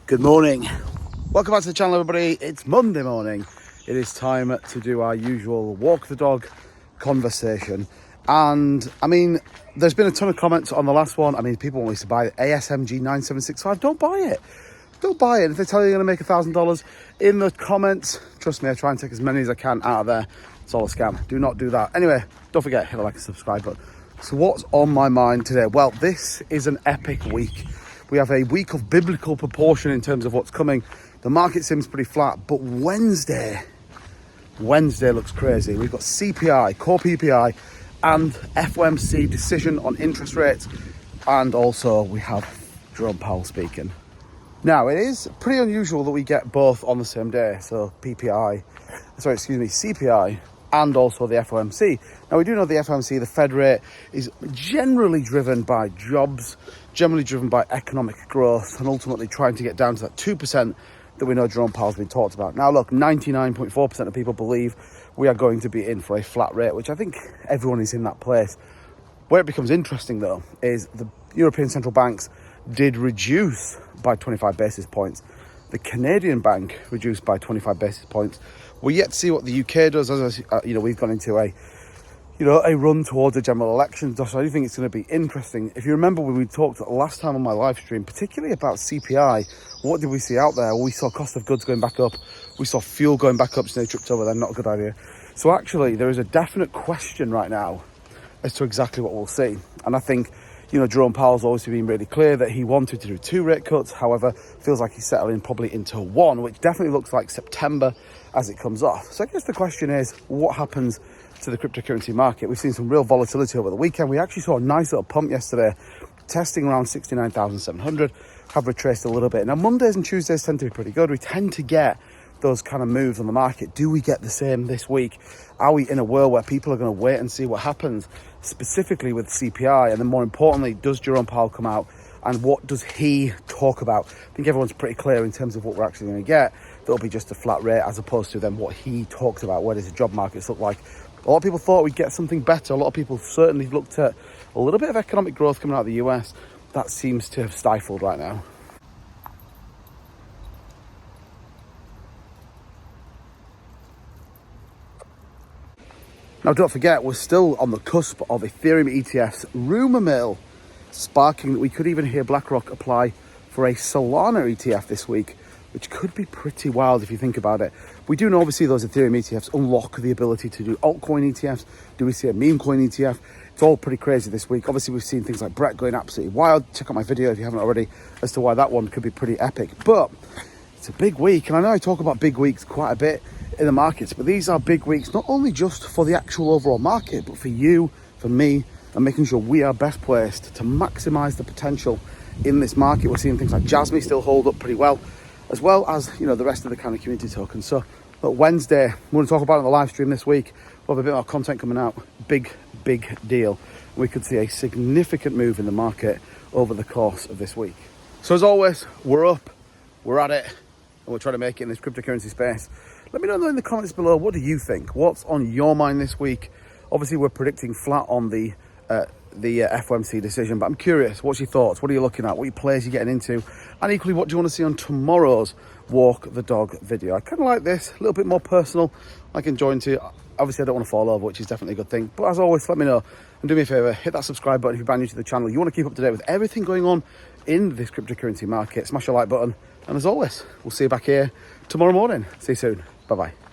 Good morning. Welcome back to the channel, everybody. It's Monday morning. It is time to do our usual walk the dog conversation. And I mean, there's been a ton of comments on the last one. I mean, people want me to buy ASMG 9765. Don't buy it. Don't buy it. If they tell you you're going to make $1,000 in the comments, trust me, I try and take as many as I can out of there. It's all a scam. Do not do that. Anyway, don't forget, hit the like and subscribe button. So what's on my mind today? Well, this is an epic week. We have a week of biblical proportion in terms of what's coming. The market seems pretty flat, but Wednesday looks crazy. We've got CPI, core PPI, and FOMC decision on interest rates. And also we have Jerome Powell speaking. Now, it is pretty unusual that we get both on the same day. So CPI, and also the FOMC. Now, we do know the FOMC, the Fed rate, is generally driven by jobs, generally driven by economic growth, and ultimately trying to get down to that 2% that we know Jerome Powell's been talked about. Now, look, 99.4% of people believe we are going to be in for a flat rate, which I think everyone is in that place. Where it becomes interesting, though, is the European central banks did reduce by 25 basis points. The Canadian bank reduced by 25 basis points. We're yet to see what the UK does. As we've gone into a run towards a general election. So I do think it's going to be interesting. If you remember when we talked last time on my live stream, particularly about CPI, what did we see out there? Well, we saw cost of goods going back up. We saw fuel going back up. So they tripped over there. Not a good idea. So actually, there is a definite question right now as to exactly what we'll see. And I think, Jerome Powell's always been really clear that he wanted to do 2 rate cuts. However, feels like he's settling probably into 1, which definitely looks like September as it comes off. So I guess the question is, what happens to the cryptocurrency market? We've seen some real volatility over the weekend. We actually saw a nice little pump yesterday, testing around 69,700, have retraced a little bit. Now, Mondays and Tuesdays tend to be pretty good. We tend to get those kind of moves on the market. Do we get the same this week? Are we in a world where people are going to wait and see what happens, specifically with CPI? And then more importantly, does Jerome Powell come out and what does he talk about? I think everyone's pretty clear in terms of what we're actually going to get. That'll be just a flat rate as opposed to then what he talks about. Where does the job markets look like? A lot of people thought we'd get something better. A lot of people certainly looked at a little bit of economic growth coming out of the US. That seems to have stifled right now. Now, don't forget, we're still on the cusp of Ethereum ETFs. Rumour mill sparking that we could even hear BlackRock apply for a Solana ETF this week, which could be pretty wild if you think about it. We do know, obviously, those Ethereum ETFs unlock the ability to do altcoin ETFs. Do we see a meme coin ETF? It's all pretty crazy this week. Obviously, we've seen things like Brett going absolutely wild. Check out my video if you haven't already as to why that one could be pretty epic. But it's a big week, and I know I talk about big weeks quite a bit in the markets, but these are big weeks not only just for the actual overall market, but for you, for me, and making sure we are best placed to maximize the potential in this market. We're seeing things like Jasmy still hold up pretty well, as the rest of the kind of community tokens. So but Wednesday, we're going to talk about it on the live stream this week. We'll have a bit more content coming out. Big deal. We could see a significant move in the market over the course of this week. So as always, we're up, we're at it, and we're trying to make it in this cryptocurrency space. Let me know in the comments below, what do you think? What's on your mind this week? Obviously, we're predicting flat on the FOMC decision, but I'm curious, what's your thoughts? What are you looking at? What plays are you getting into? And equally, what do you want to see on tomorrow's Walk the Dog video? I kind of like this, a little bit more personal, like enjoying to. Obviously, I don't want to fall over, which is definitely a good thing. But as always, let me know. And do me a favor, hit that subscribe button if you're brand new to the channel. You want to keep up to date with everything going on in this cryptocurrency market. Smash the like button. And as always, we'll see you back here tomorrow morning. See you soon. Bye-bye.